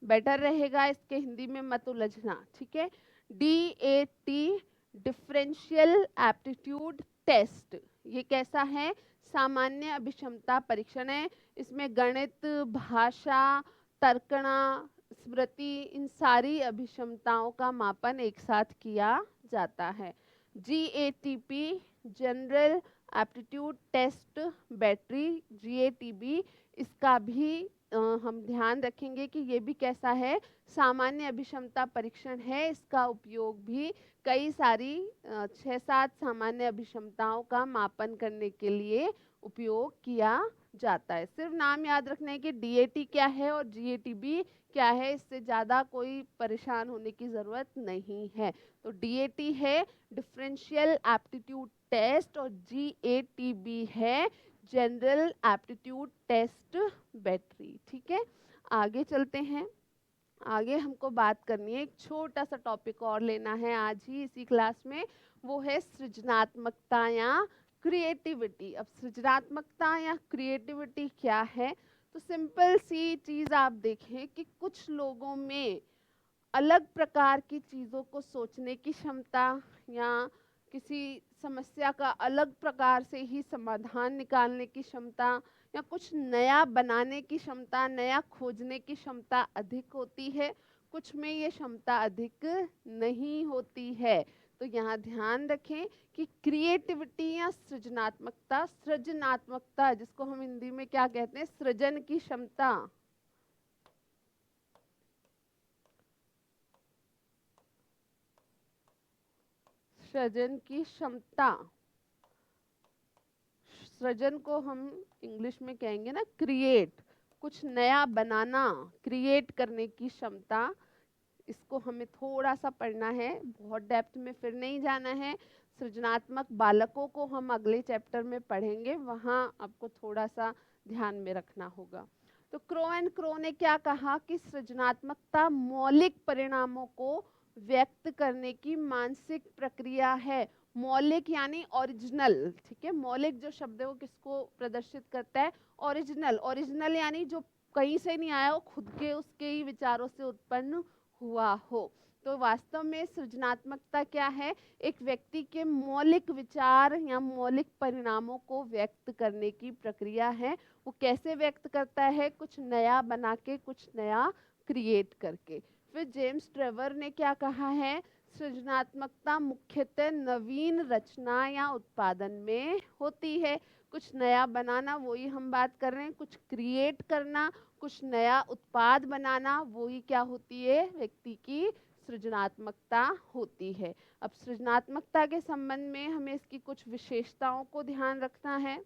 बेटर रहेगा, इसके हिंदी में मत उलझना, ठीक है। डीएटी डिफरेंशियल एप्टीट्यूड टेस्ट, ये कैसा है? सामान्य अभिक्षमता परीक्षण है। इसमें गणित, भाषा, तर्कणा, स्मृति, इन सारी अभिक्षमताओं का मापन एक साथ किया जाता है। जीएटीपी जनरल एप्टीट्यूड टेस्ट बैटरी, जीएटीबी, इसका भी हम ध्यान रखेंगे कि ये भी कैसा है, सामान्य अभिक्षमता परीक्षण है। इसका उपयोग भी कई सारी 6-7 सामान्य अभिक्षमताओं का मापन करने के लिए उपयोग किया जाता है। सिर्फ नाम याद रखना है कि डीएटी क्या है और जीएटी भी क्या है, इससे ज़्यादा कोई परेशान होने की ज़रूरत नहीं है। तो डीएटी है डिफरेंशियल एप्टीट्यूड टेस्ट और जीएटीबी है जनरल एप्टीट्यूड टेस्ट बैटरी। ठीक है, आगे चलते हैं। आगे हमको बात करनी है, एक छोटा सा टॉपिक और लेना है आज ही इसी क्लास में, वो है सृजनात्मकता या क्रिएटिविटी। अब सृजनात्मकता या क्रिएटिविटी क्या है, तो सिंपल सी चीज़ आप देखें कि कुछ लोगों में अलग प्रकार की चीज़ों को सोचने की क्षमता या किसी समस्या का अलग प्रकार से ही समाधान निकालने की क्षमता या कुछ नया बनाने की क्षमता, नया खोजने की क्षमता अधिक होती है, कुछ में ये क्षमता अधिक नहीं होती है। तो यहाँ ध्यान रखें कि क्रिएटिविटी या सृजनात्मकता, सृजनात्मकता जिसको हम हिंदी में क्या कहते हैं, सृजन की क्षमता, सृजन की क्षमता, सृजन को हम इंग्लिश में कहेंगे ना क्रिएट, कुछ नया बनाना, क्रिएट करने की क्षमता, इसको हमें थोड़ा सा पढ़ना है, बहुत डेप्थ में फिर नहीं जाना है। सृजनात्मक बालकों को हम अगले चैप्टर में पढ़ेंगे, वहाँ आपको थोड़ा सा ध्यान में रखना होगा। तो क्रो एंड क्रो ने क्या कहा कि सृजनात्मकता मौलिक परिणामों को व्यक्त करने की मानसिक प्रक्रिया है। मौलिक यानी ओरिजिनल, ठीक है, मौलिक जो शब्द है वो किसको प्रदर्शित करता है, ओरिजिनल। ओरिजिनल यानी जो कहीं से नहीं आया, वो खुद के उसके ही विचारों से उत्पन्न हुआ हो। तो वास्तव में सृजनात्मकता क्या है, एक व्यक्ति के मौलिक विचार या मौलिक परिणामों को व्यक्त करने की प्रक्रिया है। वो कैसे व्यक्त करता है, कुछ नया बना के, कुछ नया क्रिएट करके। फिर जेम्स ट्रेवर ने क्या कहा है, सृजनात्मकता मुख्यतः नवीन रचना या उत्पादन में होती है। कुछ नया बनाना, वही हम बात कर रहे हैं, कुछ क्रिएट करना, कुछ नया उत्पाद बनाना, वही क्या होती है, व्यक्ति की सृजनात्मकता होती है। अब सृजनात्मकता के संबंध में हमें इसकी कुछ विशेषताओं को ध्यान रखना है।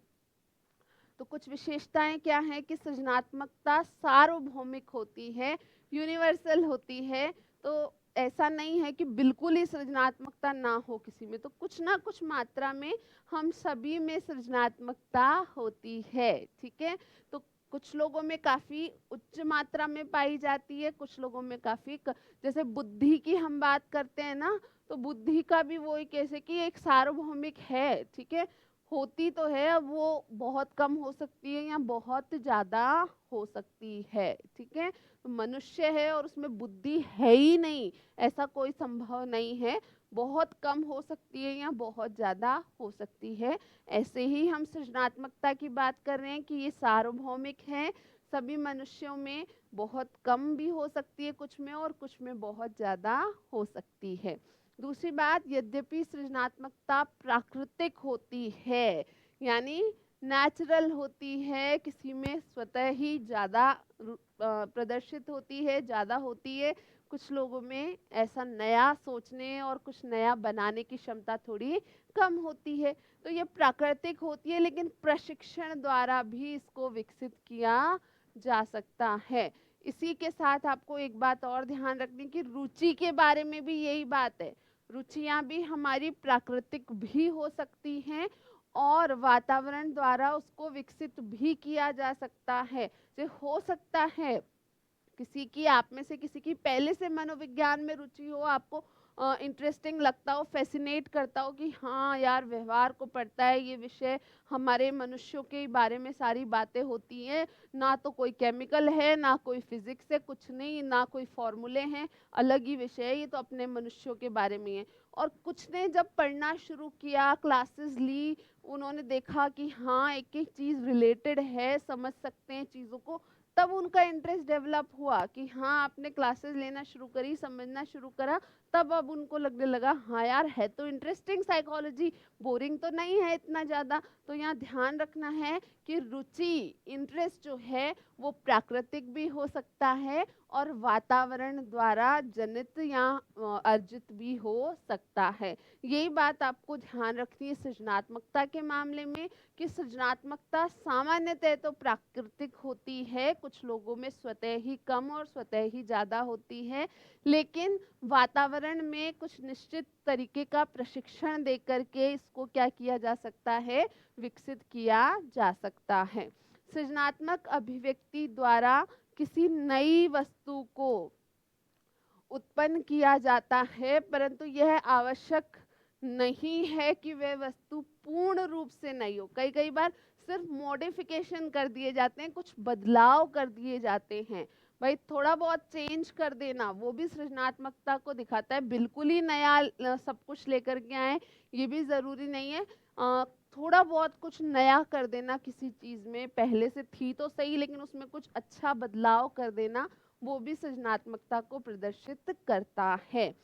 तो कुछ विशेषताएं क्या हैं कि सृजनात्मकता सार्वभौमिक होती है, यूनिवर्सल होती है। तो ऐसा नहीं है कि बिल्कुल ही सृजनात्मकता ना हो किसी में, तो कुछ ना कुछ मात्रा में हम सभी में सृजनात्मकता होती है। ठीक है, तो कुछ लोगों में काफ़ी उच्च मात्रा में पाई जाती है, कुछ लोगों में काफ़ी जैसे बुद्धि की हम बात करते हैं ना, तो बुद्धि का भी वो एक कैसे कि एक सार्वभौमिक है। ठीक है, होती तो है, अब वो बहुत कम हो सकती है या बहुत ज़्यादा हो सकती है। ठीक है, तो मनुष्य है और उसमें बुद्धि है ही नहीं, ऐसा कोई संभव नहीं है। बहुत कम हो सकती है या बहुत ज़्यादा हो सकती है। ऐसे ही हम सृजनात्मकता की बात कर रहे हैं कि ये सार्वभौमिक है, सभी मनुष्यों में बहुत कम भी हो सकती है कुछ में, और कुछ में बहुत ज़्यादा हो सकती है। दूसरी बात, यद्यपि सृजनात्मकता प्राकृतिक होती है, यानी नेचुरल होती है, किसी में स्वतः ही ज़्यादा प्रदर्शित होती है, ज़्यादा होती है, कुछ लोगों में ऐसा नया सोचने और कुछ नया बनाने की क्षमता थोड़ी कम होती है। तो ये प्राकृतिक होती है, लेकिन प्रशिक्षण द्वारा भी इसको विकसित किया जा सकता है। इसी के साथ आपको एक बात और ध्यान रखनी कि रुचि के बारे में भी यही बात है। रुचियां भी हमारी प्राकृतिक भी हो सकती हैं और वातावरण द्वारा उसको विकसित भी किया जा सकता है। जो हो सकता है किसी की, आप में से किसी की पहले से मनोविज्ञान में रुचि हो, आपको इंटरेस्टिंग लगता हो, फैसिनेट करता हो कि हाँ यार व्यवहार को पढ़ता है ये विषय, हमारे मनुष्यों के बारे में सारी बातें होती हैं, ना तो कोई केमिकल है, ना कोई फिजिक्स है, कुछ नहीं, ना कोई फॉर्मूले हैं, अलग ही विषय है, ये तो अपने मनुष्यों के बारे में है। और कुछ ने जब पढ़ना शुरू किया, क्लासेस ली, उन्होंने देखा कि हाँ एक एक चीज़ रिलेटेड है, समझ सकते हैं चीज़ों को, तब उनका इंटरेस्ट डेवलप हुआ कि हाँ आपने क्लासेस लेना शुरू करी, समझना शुरू करा, तब अब उनको लगने लगा हाँ यार है तो इंटरेस्टिंग साइकोलॉजी, बोरिंग तो नहीं है इतना ज़्यादा। तो यहाँ ध्यान रखना है कि रुचि, इंटरेस्ट जो है वो प्राकृतिक भी हो सकता है और वातावरण द्वारा जनित या अर्जित भी हो सकता है। यही बात आपको ध्यान रखनी है सृजनात्मकता के मामले में, कि सृजनात्मकता सामान्यतः तो प्राकृतिक होती है, कुछ लोगों में स्वतः ही कम और स्वतः ही ज़्यादा होती है, लेकिन वातावरण में कुछ निश्चित तरीके का प्रशिक्षण दे करके इसको क्या किया जा सकता है, विकसित किया जा सकता है। सृजनात्मक अभिव्यक्ति द्वारा किसी नई वस्तु को उत्पन्न किया जाता है, परंतु यह आवश्यक नहीं है कि वह वस्तु पूर्ण रूप से नई हो। कई कई बार सिर्फ मॉडिफिकेशन कर दिए जाते हैं, कुछ बदलाव कर दिए जाते हैं। भाई थोड़ा बहुत चेंज कर देना वो भी सृजनात्मकता को दिखाता है। बिल्कुल ही नया सब कुछ लेकर के आए ये भी जरूरी नहीं है। थोड़ा बहुत कुछ नया कर देना किसी चीज में, पहले से थी तो सही लेकिन उसमें कुछ अच्छा बदलाव कर देना, वो भी सृजनात्मकता को प्रदर्शित करता है।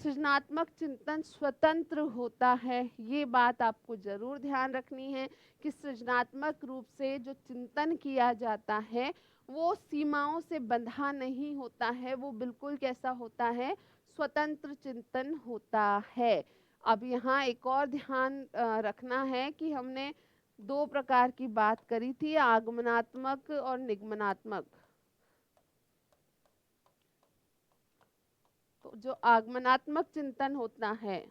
सृजनात्मक चिंतन स्वतंत्र होता है, ये बात आपको जरूर ध्यान रखनी है कि सृजनात्मक रूप से जो चिंतन किया जाता है वो सीमाओं से बंधा नहीं होता है, वो बिल्कुल कैसा होता है, स्वतंत्र चिंतन होता है। अब यहाँ एक और ध्यान रखना है कि हमने दो प्रकार की बात करी थी, आगमनात्मक और निगमनात्मक। तो जो आगमनात्मक चिंतन होता है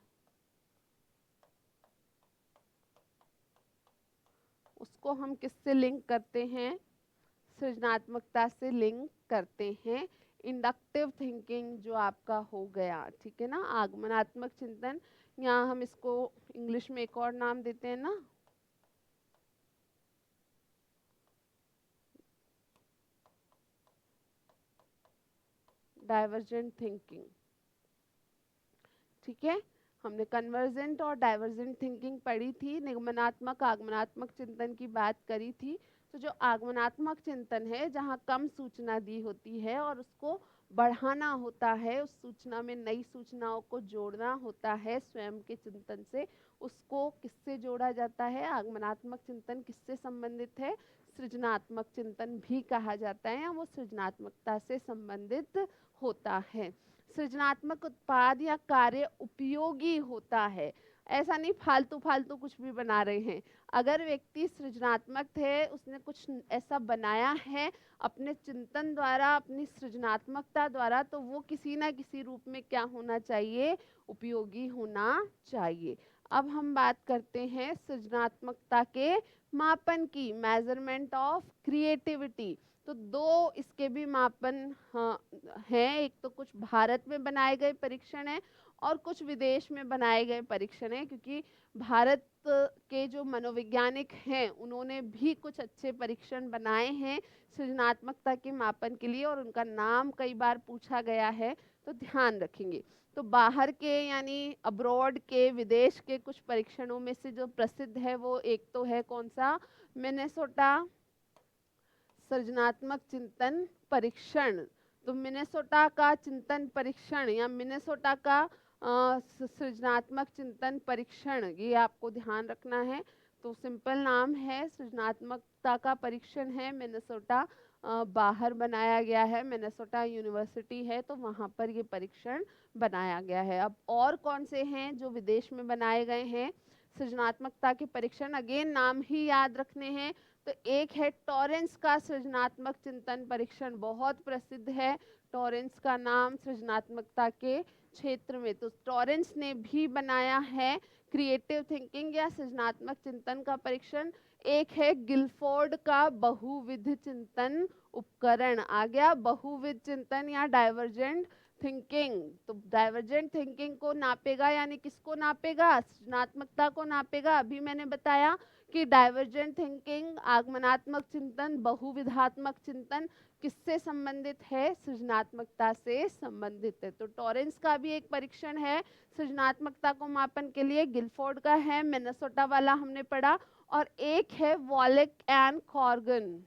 उसको हम किससे लिंक करते हैं, सृजनात्मकता से लिंक करते हैं। इंडक्टिव थिंकिंग जो आपका हो गया, ठीक है ना, आगमनात्मक चिंतन, यहाँ हम इसको इंग्लिश में एक और नाम देते हैं ना, डाइवर्जेंट थिंकिंग। ठीक है, हमने कन्वर्जेंट और डाइवर्जेंट थिंकिंग पढ़ी थी, निगमनात्मक आगमनात्मक चिंतन की बात करी थी। तो जो आगमनात्मक चिंतन है जहाँ कम सूचना दी होती है और उसको बढ़ाना होता है, उस सूचना में नई सूचनाओं को जोड़ना होता है स्वयं के चिंतन से, उसको किससे जोड़ा जाता है, आगमनात्मक चिंतन किससे संबंधित है, सृजनात्मक चिंतन भी कहा जाता है, या वो सृजनात्मकता से संबंधित होता है। सृजनात्मक उत्पाद या कार्य उपयोगी होता है, ऐसा नहीं फालतू फालतू कुछ भी बना रहे हैं। अगर व्यक्ति सृजनात्मक है, उसने कुछ ऐसा बनाया है अपने चिंतन द्वारा, अपनी सृजनात्मकता द्वारा, तो वो किसी ना किसी रूप में क्या होना चाहिए, उपयोगी होना चाहिए। अब हम बात करते हैं सृजनात्मकता के मापन की, मेजरमेंट ऑफ क्रिएटिविटी। तो दो इसके भी मापन हाँ, हैं। एक तो कुछ भारत में बनाए गए परीक्षण हैं और कुछ विदेश में बनाए गए परीक्षण हैं, क्योंकि भारत के जो मनोवैज्ञानिक हैं उन्होंने भी कुछ अच्छे परीक्षण बनाए हैं सृजनात्मकता के मापन के लिए, और उनका नाम कई बार पूछा गया है, तो ध्यान रखेंगे। तो बाहर के यानी अब्रॉड के, विदेश के कुछ परीक्षणों में से जो प्रसिद्ध है वो एक तो है कौन सा, मिनेसोटा सृजनात्मक चिंतन परीक्षण। तो मिनेसोटा का चिंतन परीक्षण या मिनेसोटा का सृजनात्मक चिंतन परीक्षण, ये आपको ध्यान रखना है। तो सिंपल नाम है, सृजनात्मकता का परीक्षण है मिनेसोटा, बाहर बनाया गया है, मिनेसोटा यूनिवर्सिटी है तो वहाँ पर ये परीक्षण बनाया गया है। अब और कौन से हैं जो विदेश में बनाए गए हैं सृजनात्मकता के परीक्षण, अगेन नाम ही याद रखने हैं। तो एक है टॉरेंस का सृजनात्मक चिंतन परीक्षण, बहुत प्रसिद्ध है टॉरेंस का नाम सृजनात्मकता के क्षेत्र में। तो टॉरेंस ने भी बनाया है क्रिएटिव थिंकिंग या सृजनात्मक चिंतन का परीक्षण। एक है गिलफोर्ड का बहुविध चिंतन उपकरण, आ गया बहुविध चिंतन या डाइवर्जेंट थिंकिंग। तो डाइवर्जेंट थिंकिंग को नापेगा, यानी किसको नापेगा, सृजनात्मकता को नापेगा। अभी मैंने बताया कि डाइवर्जेंट थिंकिंग, आगमनात्मक चिंतन, बहुविधात्मक चिंतन किससे संबंधित है, सृजनात्मकता से संबंधित है। तो टॉरेंस का भी एक परीक्षण है सृजनात्मकता को मापन के लिए, गिलफोर्ड का है, मिनेसोटा वाला हमने पढ़ा, और एक है वॉलेक एंड कॉर्गन।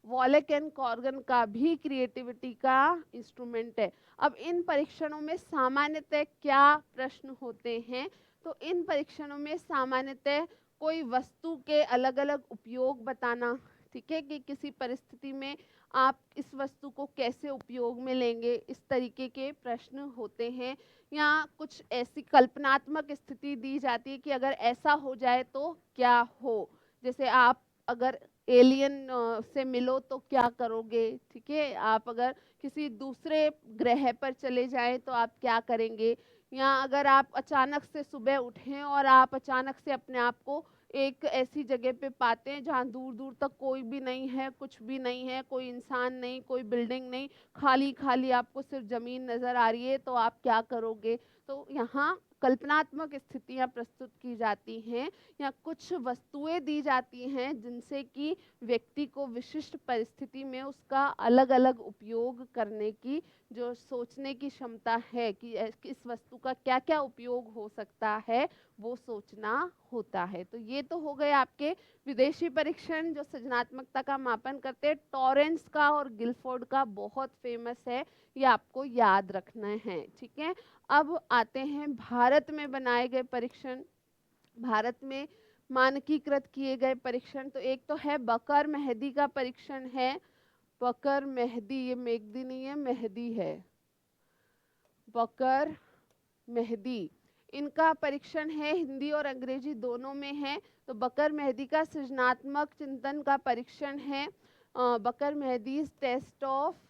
वॉलेक एंड कॉर्गन का भी क्रिएटिविटी का इंस्ट्रूमेंट है। अब इन परीक्षणों में सामान्यतः क्या प्रश्न होते हैं, तो इन परीक्षणों में सामान्यतः कोई वस्तु के अलग अलग उपयोग बताना, ठीक है, कि किसी परिस्थिति में आप इस वस्तु को कैसे उपयोग में लेंगे, इस तरीके के प्रश्न होते हैं। या कुछ ऐसी कल्पनात्मक स्थिति दी जाती है कि अगर ऐसा हो जाए तो क्या हो, जैसे आप अगर एलियन से मिलो तो क्या करोगे, ठीक है, आप अगर किसी दूसरे ग्रह पर चले जाएं तो आप क्या करेंगे, या अगर आप अचानक से सुबह उठें और आप अचानक से अपने आप को एक ऐसी जगह पे पाते हैं जहाँ दूर दूर तक कोई भी नहीं है, कुछ भी नहीं है, कोई इंसान नहीं, कोई बिल्डिंग नहीं, खाली खाली आपको सिर्फ ज़मीन नज़र आ रही है, तो आप क्या करोगे। तो यहाँ कल्पनात्मक स्थितियाँ प्रस्तुत की जाती हैं या कुछ वस्तुएं दी जाती हैं जिनसे कि व्यक्ति को विशिष्ट परिस्थिति में उसका अलग अलग उपयोग करने की जो सोचने की क्षमता है कि इस वस्तु का क्या क्या उपयोग हो सकता है, वो सोचना होता है। तो ये तो हो गए आपके विदेशी परीक्षण जो सृजनात्मकता का मापन करते हैं। टॉरेंस का और गिलफोर्ड का बहुत फेमस है, ये आपको याद रखना है, ठीक है। अब आते हैं भारत में बनाए गए परीक्षण। भारत में मानकीकृत किए गए परीक्षण, तो एक तो है बकर मेहदी का परीक्षण है। बकर मेहदी, ये मेघदी नहीं है, मेहदी है, बकर मेहदी, इनका परीक्षण है, हिंदी और अंग्रेजी दोनों में है। तो बकर मेहदी का सृजनात्मक चिंतन का परीक्षण है। Baqer Mehdi test of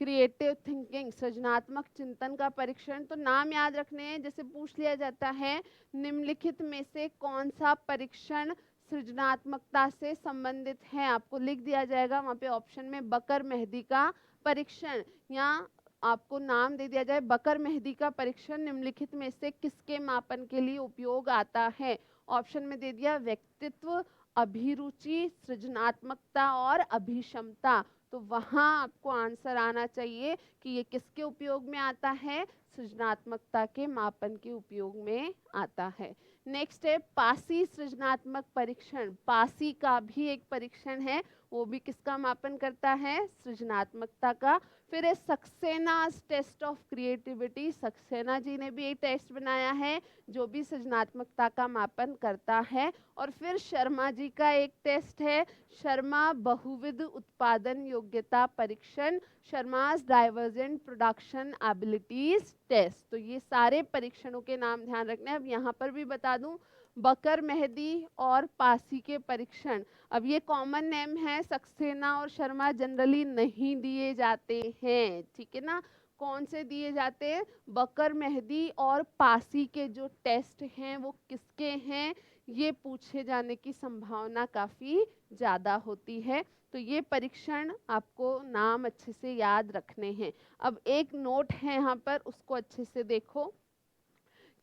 creative thinking, सृजनात्मक चिंतन का परीक्षण। तो नाम याद रखने हैं, जैसे पूछ लिया जाता है निम्नलिखित में से कौन सा परीक्षण सृजनात्मकता से संबंधित है, आपको लिख दिया जाएगा वहाँ पे ऑप्शन में बकर मेहदी का परीक्षण, या आपको नाम दे दिया जाए बकर मेहदी का परीक्षण निम्नलिखित में से किसके मापन के लिए उपयोग आता है। ऑप्शन में दे दिया व्यक्तित्व, अभिरुचि, सृजनात्मकता और अभिक्षमता। तो वहाँ आपको आंसर आना चाहिए कि ये किसके उपयोग में आता है, सृजनात्मकता के मापन के उपयोग में आता है। नेक्स्ट है पासी सृजनात्मक परीक्षण। पासी का भी एक परीक्षण है, वो भी किसका मापन करता है, सृजनात्मकता का। फिर है सक्सेना's test of creativity. Saxena ji ने भी एक टेस्ट बनाया है जो भी सृजनात्मकता का मापन करता है। और फिर शर्मा जी का एक टेस्ट है, शर्मा बहुविध उत्पादन योग्यता परीक्षण, शर्मा's डाइवर्जेंट प्रोडक्शन एबिलिटीज टेस्ट। तो ये सारे परीक्षणों के नाम ध्यान रखने हैं। अब यहाँ पर भी बता दूं, बकर मेहदी और पासी के परीक्षण, अब ये कॉमन नेम है, सक्सेना और शर्मा जनरली नहीं दिए जाते हैं, ठीक है ना। कौन से दिए जाते हैं, बकर मेहदी और पासी के जो टेस्ट हैं वो किसके हैं, ये पूछे जाने की संभावना काफ़ी ज़्यादा होती है। तो ये परीक्षण आपको नाम अच्छे से याद रखने हैं। अब एक नोट है यहाँ पर, उसको अच्छे से देखो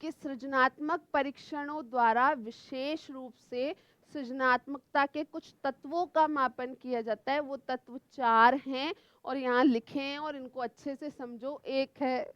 कि सृजनात्मक परीक्षणों द्वारा विशेष रूप से सृजनात्मकता के कुछ तत्वों का मापन किया जाता है। वो तत्व 4 हैं और यहाँ लिखे हैं और इनको अच्छे से समझो। एक है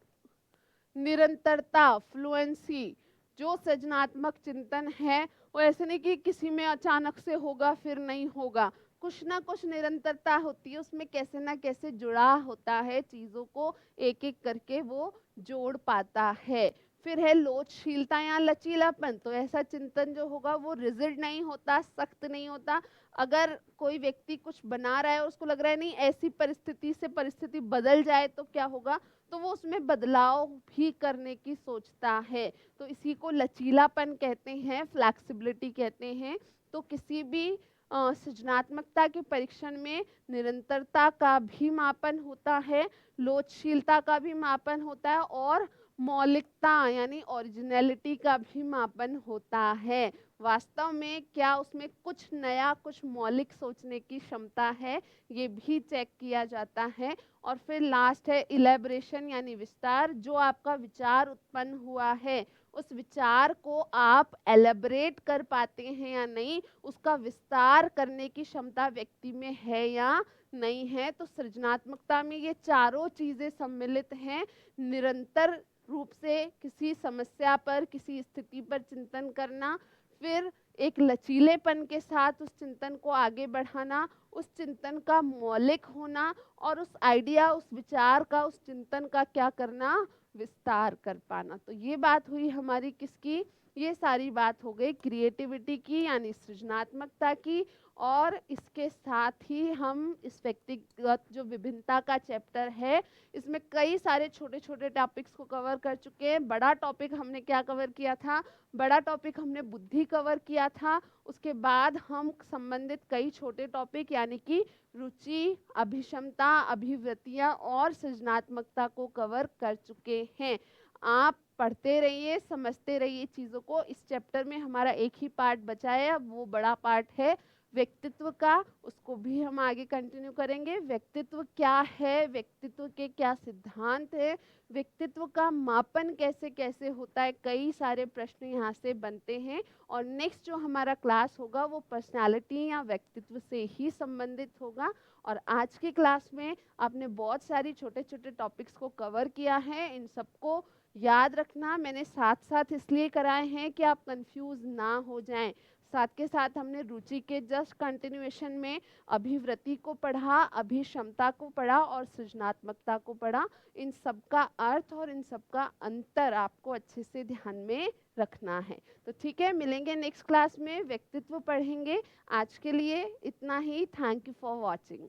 निरंतरता, फ्लुएंसी। जो सृजनात्मक चिंतन है वो ऐसे नहीं कि किसी में अचानक से होगा फिर नहीं होगा, कुछ ना कुछ निरंतरता होती है, उसमें कैसे ना कैसे जुड़ा होता है, चीज़ों को एक एक करके वो जोड़ पाता है। फिर है लोचशीलता या लचीलापन। तो ऐसा चिंतन जो होगा वो रिजिड नहीं होता, सख्त नहीं होता। अगर कोई व्यक्ति कुछ बना रहा है और उसको लग रहा है नहीं ऐसी परिस्थिति से परिस्थिति बदल जाए तो क्या होगा, तो वो उसमें बदलाव भी करने की सोचता है। तो इसी को लचीलापन कहते हैं, फ्लैक्सिबिलिटी कहते हैं। तो किसी भी सृजनात्मकता के परीक्षण में निरंतरता का भी मापन होता है, लोचशीलता का भी मापन होता है और मौलिकता यानी ओरिजिनलिटी का भी मापन होता है। वास्तव में क्या उसमें कुछ नया, कुछ मौलिक सोचने की क्षमता है, ये भी चेक किया जाता है। और फिर लास्ट है इलेबरेशन यानी विस्तार। जो आपका विचार उत्पन्न हुआ है उस विचार को आप एलेबरेट कर पाते हैं या नहीं, उसका विस्तार करने की क्षमता व्यक्ति में है या नहीं है। तो सृजनात्मकता में ये चारों चीजें सम्मिलित हैं। निरंतर रूप से किसी समस्या पर, किसी स्थिति पर चिंतन करना, फिर एक लचीलेपन के साथ उस चिंतन को आगे बढ़ाना, उस चिंतन का मौलिक होना और उस आइडिया, उस विचार का, उस चिंतन का क्या करना, विस्तार कर पाना। तो ये बात हुई हमारी किसकी, ये सारी बात हो गई क्रिएटिविटी की यानी सृजनात्मकता की। और इसके साथ ही हम इस व्यक्तिगत जो विभिन्नता का चैप्टर है, इसमें कई सारे छोटे छोटे टॉपिक्स को कवर कर चुके हैं। बड़ा टॉपिक हमने क्या कवर किया था, बड़ा टॉपिक हमने बुद्धि कवर किया था। उसके बाद हम संबंधित कई छोटे टॉपिक यानी कि रुचि, अभिक्षमता, अभिव्यक्तियाँ और सृजनात्मकता को कवर कर चुके हैं। आप पढ़ते रहिए, समझते रहिए चीज़ों को। इस चैप्टर में हमारा एक ही पार्ट बचा है, अब वो बड़ा पार्ट है व्यक्तित्व का, उसको भी हम आगे कंटिन्यू करेंगे। व्यक्तित्व क्या है, व्यक्तित्व के क्या सिद्धांत है, व्यक्तित्व का मापन कैसे कैसे होता है, कई सारे प्रश्न यहाँ से बनते हैं। और नेक्स्ट जो हमारा क्लास होगा वो पर्सनालिटी या व्यक्तित्व से ही संबंधित होगा। और आज की क्लास में आपने बहुत सारी छोटे छोटे टॉपिक्स को कवर किया है। इन सबको याद रखना मैंने साथ साथ इसलिए कराए हैं कि आप कंफ्यूज ना हो जाएं। साथ के साथ हमने रुचि के जस्ट कंटिन्यूएशन में अभिवृत्ति को पढ़ा, अभिक्षमता को पढ़ा और सृजनात्मकता को पढ़ा। इन सब का अर्थ और इन सब का अंतर आपको अच्छे से ध्यान में रखना है। तो ठीक है, मिलेंगे नेक्स्ट क्लास में, व्यक्तित्व पढ़ेंगे। आज के लिए इतना ही। Thank you for watching.